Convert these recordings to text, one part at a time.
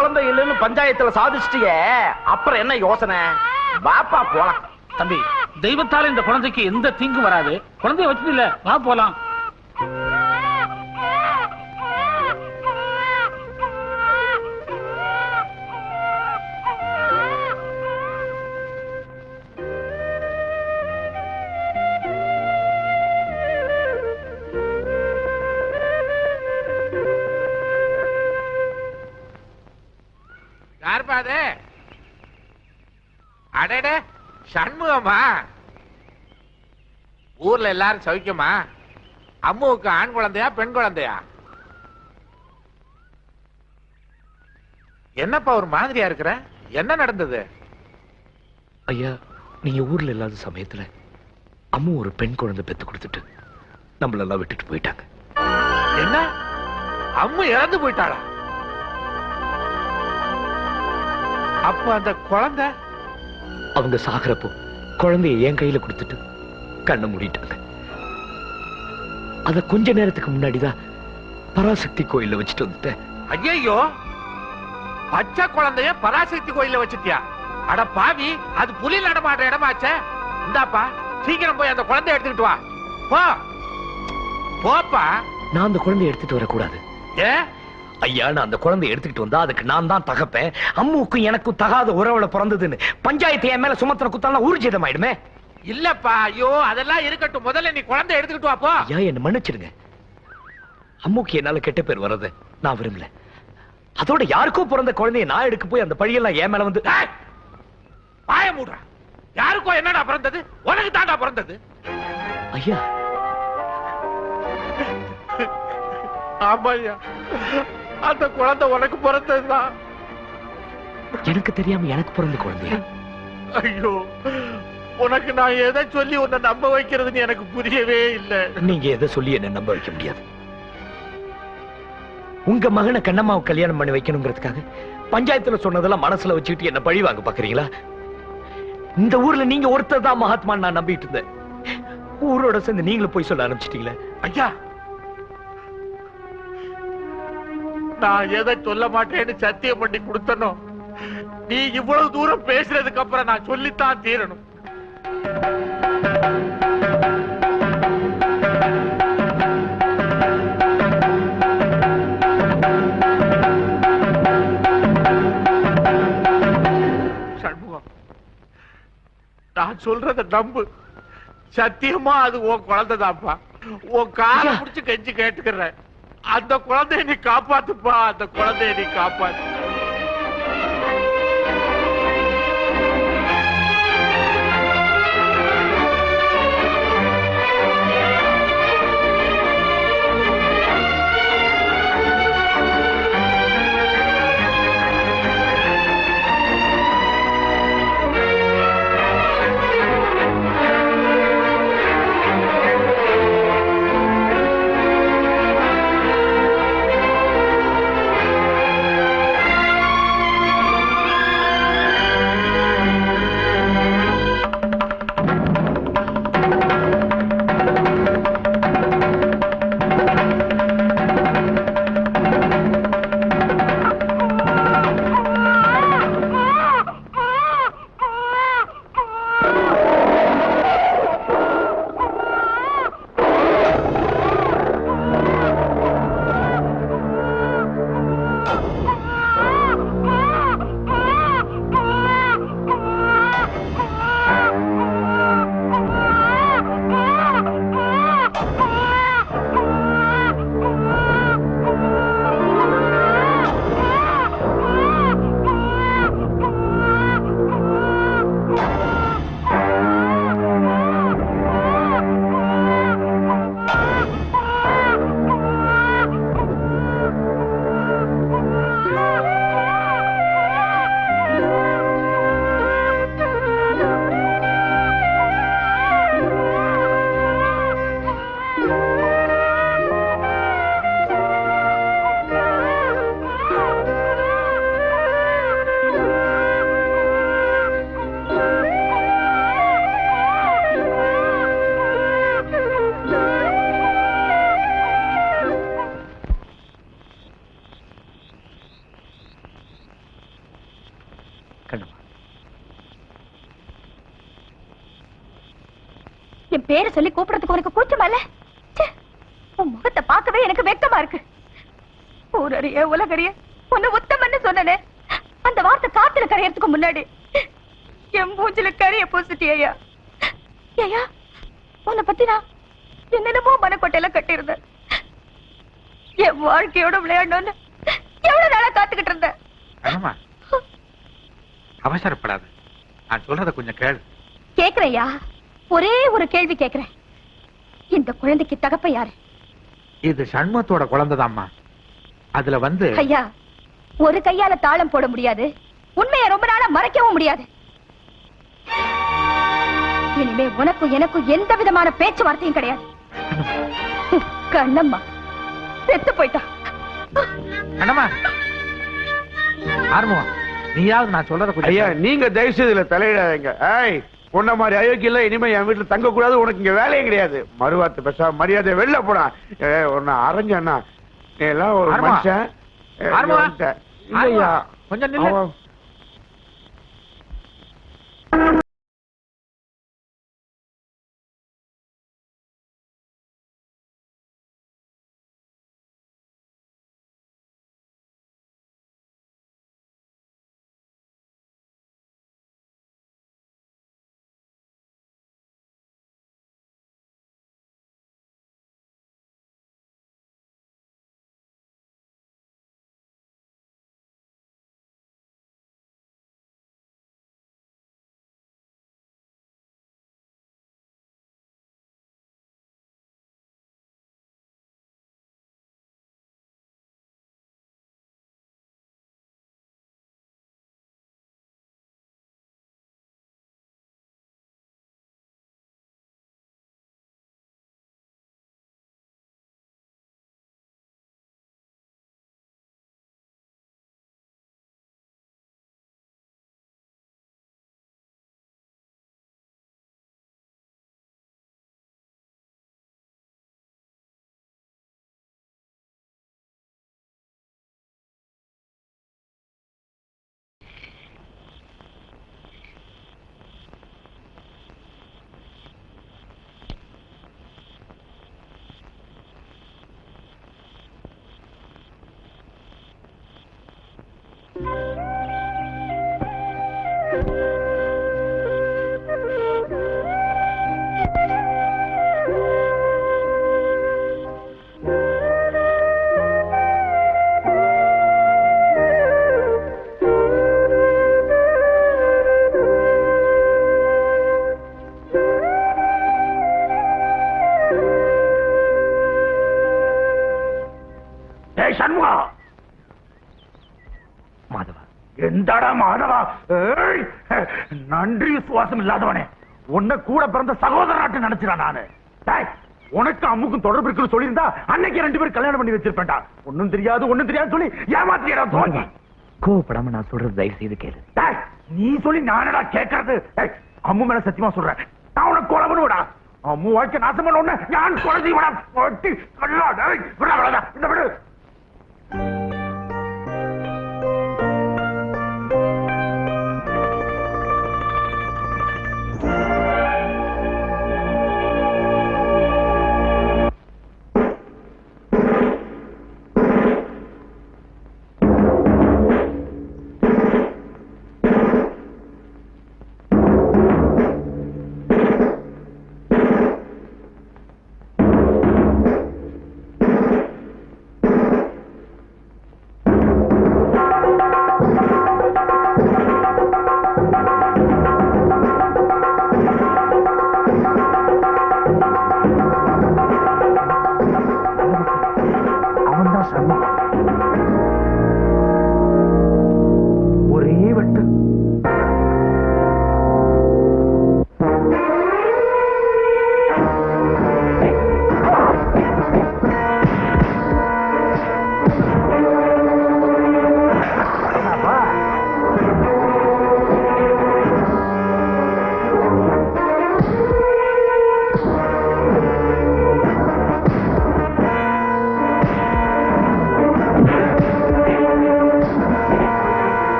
குழந்தை இல்லைன்னு பஞ்சாயத்துல சாதிச்சிட்டியே, அப்புறம் என்ன யோசனை? வாப்பா போலாம். தம்பி, தெய்வத்தால இந்த குழந்தைக்கு எந்த தீங்கும் வராது. குழந்தைய வச்சுட்டு இல்ல, வா போலாம். யாருப்பா அது? அடடே, சண்முகமா? ஊர்ல எல்லாரும் சௌக்கியமா? அம்முவுக்கு ஆண் குழந்தையா பெண் குழந்தையா? என்னப்பா ஒரு மாதிரியா இருக்கிற? என்ன நடந்தது? ஐயா, நீங்க ஊர்ல இல்லாத சமயத்துல அம்மு ஒரு பெண் குழந்தை பெத்து கொடுத்துட்டு நம்மளெல்லாம் விட்டுட்டு போயிட்டாங்க. என்ன? அம்மு இறந்து போயிட்டாளா? அப்ப அந்த குழந்தை? அவங்க சாகிறப்போ குழந்தைய என் கையில கொடுத்துட்டு கண்ணை மூடிட்டாங்க. அத கொஞ்ச நேரத்துக்கு முன்னாடிதான் பராசக்தி கோயில்ல வச்சுட்டு வந்துட்டேன். ஐயோ, பச்சை குழந்தைய பராசக்தி கோயில்ல வச்சுட்டியா? அட பாவி, அது புலி நடமாடுற இடமாச்சே. இந்தாப்பா, சீக்கிரம் போய் அந்த குழந்தைய எடுத்துக்கிட்டு வா. போ போப்பா. நான் அந்த குழந்தைய எடுத்துட்டு வரக்கூடாது. ஏ ஐயா, நான் அந்த குழந்தைய எடுத்துக்கிட்டு வந்தா அதுக்கு நான் தான் தகப்பேன். அம்முக்கும் எனக்கும் தகாத உறவுல பிறந்ததுன்னு பஞ்சாயத்து என் மேல சுமத்தின குத்தாலாம் ஊர்ஜிதம் ஆயிடுமே. இல்லப்பா, ஐயோ அதெல்லாம் இருக்கட்டும். முதல்ல நீ குழந்தை எடுத்துக்கிட்டு வா. போ. ஐயா, என்ன மன்னிச்சிடுங்க. அம்முக்கு என்னால கெட்ட பேர் வர்றத நான் விரும்பல. அதோட யாருக்கோ பிறந்த குழந்தைய நான் எடுக்க போய் அந்த பழியெல்லாம் என் மேல வந்து. பாய மூடுற. யாருக்கோ என்னடா பிறந்தது? உனக்கு தாண்டா பிறந்தது. ஐயா, ஆமா ஐயா, அந்த குழந்தை உனக்கு பிறந்ததுதான். எனக்கு தெரியாம எனக்கு பிறந்த குழந்தையா? ஐயோ, உனக்கு நான் எதை சொல்லி உன்னை நம்ப வைக்கிறதுன்னு எனக்கு புரியவே இல்லை. நீங்க எதை சொல்லி என்ன நம்ப வைக்க முடியாது. உங்க மகனை கண்ணம்மாவை கல்யாணம் பண்ணி வைக்கணுங்கிறதுக்காக பஞ்சாயத்துல சொன்னதெல்லாம் மனசுல வச்சுக்கிட்டு என்ன பழி வாங்க பாக்குறீங்களா? இந்த ஊர்ல நீங்க ஒருத்தர் தான் மகாத்மான்னு நான் நம்பிட்டு இருந்தேன். ஊரோட சேர்ந்து நீங்களும் போய் சொல்ல ஆரம்பிச்சிட்டீங்களே. ஐயா, நான் எதை சொல்ல மாட்டேன்னு சத்தியம் பண்ணி கொடுத்தனோ, நீ இவ்வளவு தூரம் பேசுறதுக்கு அப்புறம் நான் சொல்லித்தான் தீரணும். சண்முகம், நான் சொல்றத நம்பு. சத்தியமா அது உன் குழந்தைதான்ப்பா. உன் காலை பிடிச்சு கெஞ்சி கேட்டுக்கிறேன். அந்த குழந்தைய நீ காப்பாத்துப்பா. அந்த குழந்தைய நீ காப்பாத்து. கண்ணம்மா, என் பேரை சொல்லி கூப்பிடறதுக்கு உனக்கு கூச்சமா இல்ல? ச்சே, உன் முகத்தை பார்க்கவே எனக்கு வெட்கமா இருக்கு. ஊரறிய உலகறிய உன்னை உத்தமன்னு சொன்னனே, அந்த வார்த்தை காத்துல கரையறதுக்கு முன்னாடி என் மூஞ்சில கரிய பூசிட்டியா? ஐயா, உன்னை பத்தி நான் என்னென்னமோ மனக்கொட்டையில கட்டியிருந்தேன். என் வாழ்க்கையோட விளையாடணும்னு எவ்வளவு நாளா காத்துக்கிட்டு இருந்தேன். கண்ணம்மா, அவசரப்படாது, நான் சொல்றத கொஞ்சம் கேளு. கேக்குறையா, ஒரே ஒரு கேள்வி கேக்குறேன். இந்த குழந்தைக்கு தகப்ப யாரு? இது சண்முகத்தோட குழந்தைதாம்மா. அதுல வந்து ஐயா, ஒரு கையால தாளம் போட முடியாது, உண்மையை ரொம்ப நாளா மறைக்கவும் முடியாது. இனிமே உனக்கும் எனக்கும் எந்த விதமான பேச்சுவார்த்தையும் கிடையாது. கண்ணம்மா செத்து போயிட்டா. கண்ணம்மா, ஆர்வம், நீயாவது நான் சொல்றத கொஞ்சம் ஐயா, நீங்க தயவு செய்து இதுல தலையிடாதீங்க. ஏய், உன்ன மாதிரி அயோக்கியம் இல்ல, இனிமே என் வீட்டுல தங்க கூடாது, உனக்கு இங்க வேலையே கிடையாது. மறுவார்த்தை பேச மரியாதை வெளில போடா. உன்னை அரைஞ்சா நீ எல்லாம் ஒரு ஆர்வம். மனுஷன். ஆர்வம். இல்லையா, கொஞ்சம் நில்லு. அவன் சண்முகா, மாதவா, எந்தடா மாதவா? ஏய், நன்றி விசுவாசம் இல்லாதவனே, உன்னை கூட பிறந்த சகோதரனாட்டு நினைச்சிடான் நானு. டேய், உனக்கு அம்முக்கும் தொடர்பு இருக்குன்னு சொல்லியிருந்தா அன்னைக்கு 2 பேரும் கல்யாணம் பண்ணி வச்சிருப்பேன்டா. ஒண்ணும் தெரியாது சொல்லி ஏமாத்தியடா தோங்கி. கோவப்படாம நான் சொல்றது தயவு செய்து கேளு. டேய், நீ சொல்லி நானடா கேட்கறது? டேய், அம்மு மேல சத்தியமா சொல்றேன், நான் உனக்கு கொலை பண்ணுவடா. அம்மு வாழ்க்கை நாசம் பண்ண உடனே நான் கொலை செய்வடா. ஒட்டி கல்லா. டேய், விடா, இந்த விடு. ஒரே வெட்டு.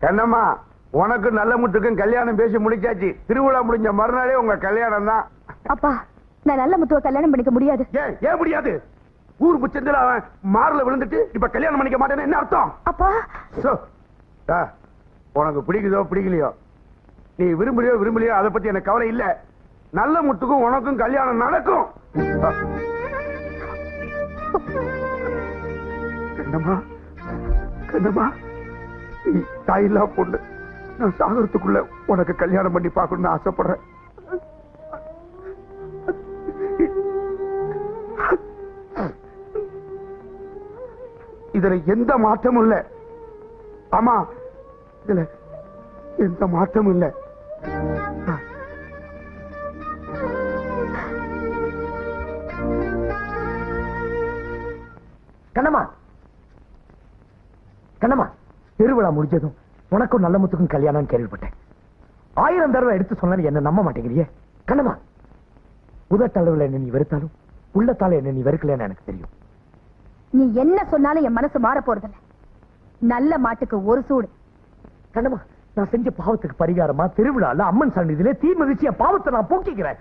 கண்ணம்மா, உனக்கு நல்ல முத்துக்கும் கல்யாணம் பேசி முடிச்சாச்சு. திருவிழா முடிஞ்ச மறுநாளே உங்க கல்யாணம் தான். அப்பா, நான் நல்ல முத்துவ கல்யாணம் பண்ணிக்க முடியாது. ஏன் முடியாது? ஊர் முச்சந்தில அவன் மார்ல விழுந்துட்டு இப்ப கல்யாணம் பண்ணிக்க மாட்டேன்னு என்ன அர்த்தம்? அப்பா, உனக்கு பிடிக்குதோ பிடிக்கலையோ, நீ விரும்பலையோ அதை பத்தி எனக்கு கவலை இல்ல. நல்ல முத்துக்கும் உனக்கும் கல்யாணம் நடக்கும். கண்ணம்மா, கண்ணம்மா, நீ தாயில்லா பொண்ணு. நான் சாகரத்துக்குள்ள உனக்கு கல்யாணம் பண்ணி பார்க்கணும்னு ஆசைப்படுறேன். இதுல எந்த மாற்றமும் இல்ல. ஆமா, இதுல எந்த மாற்றமும் இல்ல. கண்ணம்மா, கண்ணம்மா, திருவிழா முடிஞ்சதும் உனக்கும் நல்ல முத்துக்கும் கல்யாணம் கேள்விப்பட்டேன். 1000 தடவை எடுத்து சொன்னாலும் என்ன நம்ப மாட்டேங்கிறியே. கண்ணம்மா, உதட்டளவுல என்ன நீ வெறுத்தாலும் உள்ளத்தால என்ன நீ வெறுக்கலன்னு எனக்கு தெரியும். நீ என்ன சொன்னாலும் என் மனசு மாற போறதில்ல. நல்ல மாட்டுக்கு ஒரு சூடு. கண்ணம்மா, நான் செஞ்ச பாவத்துக்கு பரிகாரமா திருவிழால அம்மன் சன்னிதியிலே தீ மிதிச்சு என் பாவத்தை நான் போக்கிக்கிறேன்.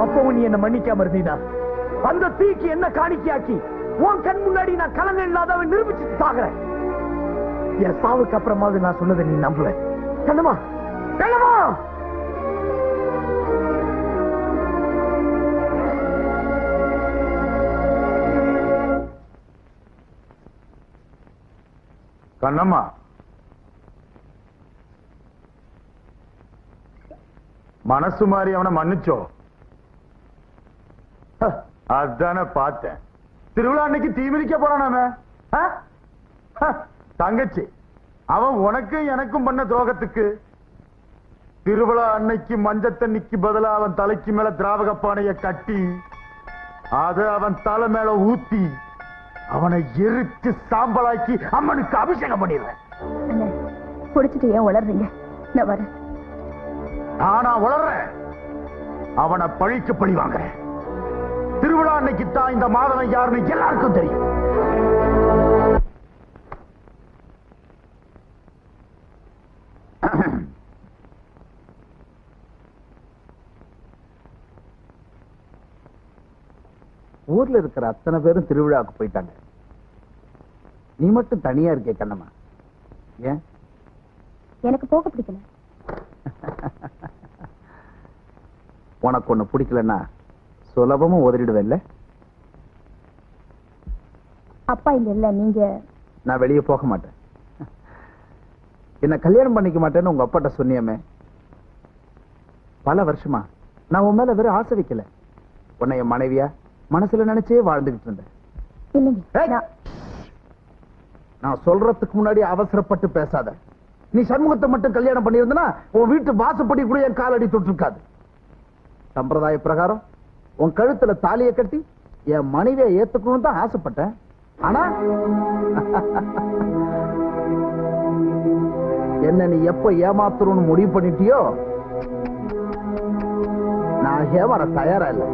அப்பவும் நீ என்ன மன்னிக்காம இருந்தீனா அந்த தீக்கு என்ன காணிக்கையாக்கி உன் கண் முன்னாடி நான் கலங்க இல்லாதவன் நிரூபிச்சுட்டு சாகுறேன். என் சாவுக்கு அப்புறமாவது நான் சொன்னதை நீ நம்புவேன். கண்ணம்மா, கண்ணம்மா, கண்ணம்மா, மனசு மாறி அவனை மன்னிச்சோ? அதான பார்த்தேன். திருவிழா அன்னைக்கு தீ மிதிக்க போறான். தங்கச்சி, அவன் உனக்கும் எனக்கும் பண்ண துரோகத்துக்கு திருவிழா அன்னைக்கு மஞ்சள் தண்ணிக்கு பதிலா அவன் தலைக்கு மேல திராவக பானைய கட்டி அத அவன் தலை மேல ஊத்தி அவனை எரிச்சு சாம்பலாக்கி அம்மனுக்கு அபிஷேகம் பண்ணிடுறேன். குடிச்சிட்டு ஏன் உளறீங்க? நான் வரேன். நானா உளறேன்? அவனை பழிக்கு பழி வாங்குறேன். திருவிழா அன்னைக்கு தான் இந்த மாதவன் யாருன்னு எல்லாருக்கும் தெரியும். ஊர்ல இருக்கிற அத்தனை பேரும் திருவிழாவுக்கு போயிட்டாங்க. நீ மட்டும் தனியா இருக்கே கண்ணம்மா. ஏன்? எனக்கு போக பிடிக்கல. உனக்கு ஒண்ணு பிடிக்கலன்னா சுலபமும் உதறிடுவேல்ல. அப்பா இங்க இல்ல, நீங்க. நான் வெளியே போக மாட்டேன். என்ன கல்யாணம் பண்ணிக்க மாட்டேன்னு உங்க அப்பாட்ட சொன்னியமே. பல வருஷமா நான் உன் மேல வெறும் ஆசை வைக்கல. உன்னை என் மனைவியா மனசுல நினைச்சே வாழ்ந்துகிட்டு இருந்தேன். இல்லைங்க, நான் சொல்றதுக்கு முன்னாடி அவசரப்பட்டு பேசாத. நீ சண்முகத்தை மட்டும் கல்யாணம் பண்ணியிருந்தனா உன் வீட்டு வாசப்படி கூட என் காலடி தொட்டிருக்காது. சம்பிரதாய பிரகாரம் உன் கழுத்துல தாலியை கட்டி என் மனைவியை ஏத்துக்கணும்னு தான் ஆசைப்பட்டேன். ஆனா என்ன நீ எப்ப ஏமாத்துறோம்னு முடிவு பண்ணிட்டியோ நான் ஏமாற தயாரா இல்லை.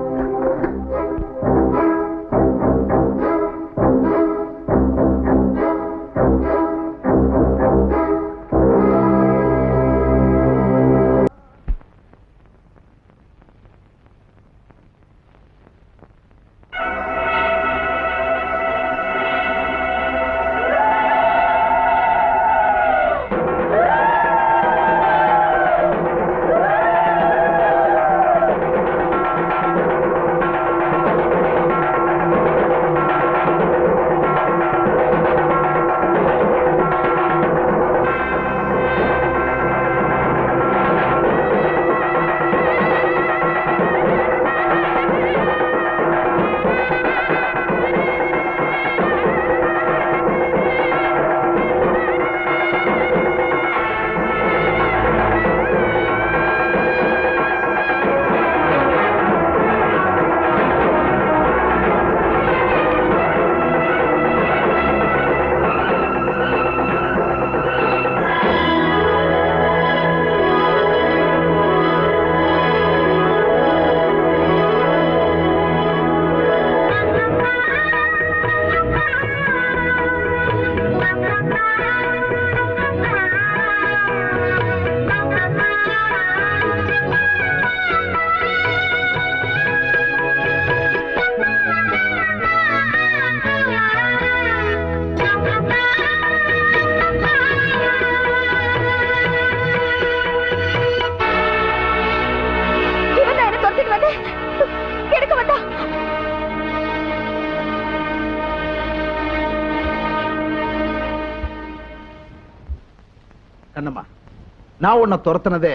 நான் உன்னை துரத்துனதே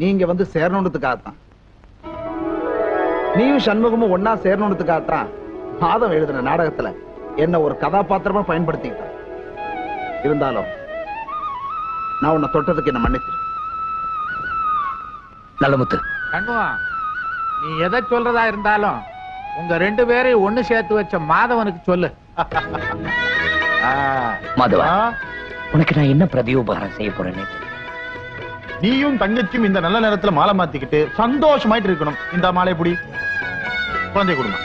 நீங்க வந்து சேரணுன்றதுக்காகத்தான். நீயும் சண்முகமும் ஒன்னா சேரணுன்றதுக்காகத்தான் மாதம் எழுதின நாடகத்துல என்ன ஒரு கதாபாத்திரமா பயன்படுத்திக்கிட்டான். இருந்தாலும் நான் உன்னை தொட்டதுக்கு என்ன மன்னித்து. நல்லமுத்து, கண்ணுவா, நீ எதை சொல்றதா இருந்தாலும் உங்க 2 பேரையும் ஒண்ணு சேர்த்து வச்ச மாதவனுக்கு சொல்லு. மாதவா, உனக்கு நான் என்ன பிரதியோபகாரம் செய்ய போறேன்னு நீயும் தங்கச்சியும் இந்த நல்ல நேரத்துல மாலை மாத்திக்கிட்டு சந்தோஷமாயிட்டு இருக்கணும். இந்த மாலை புடி, குழந்தை கொடுங்க.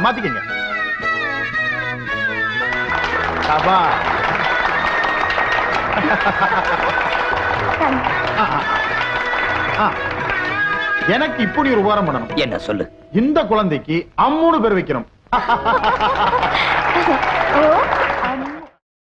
மாத்திக்கங்க. அப்பா எனக்கு இப்போ நீ ஒரு உபகாரம் பண்ணணும். என்ன சொல்லு? இந்த குழந்தைக்கு அம்முன்னு பேர் வைக்கணும். ஓ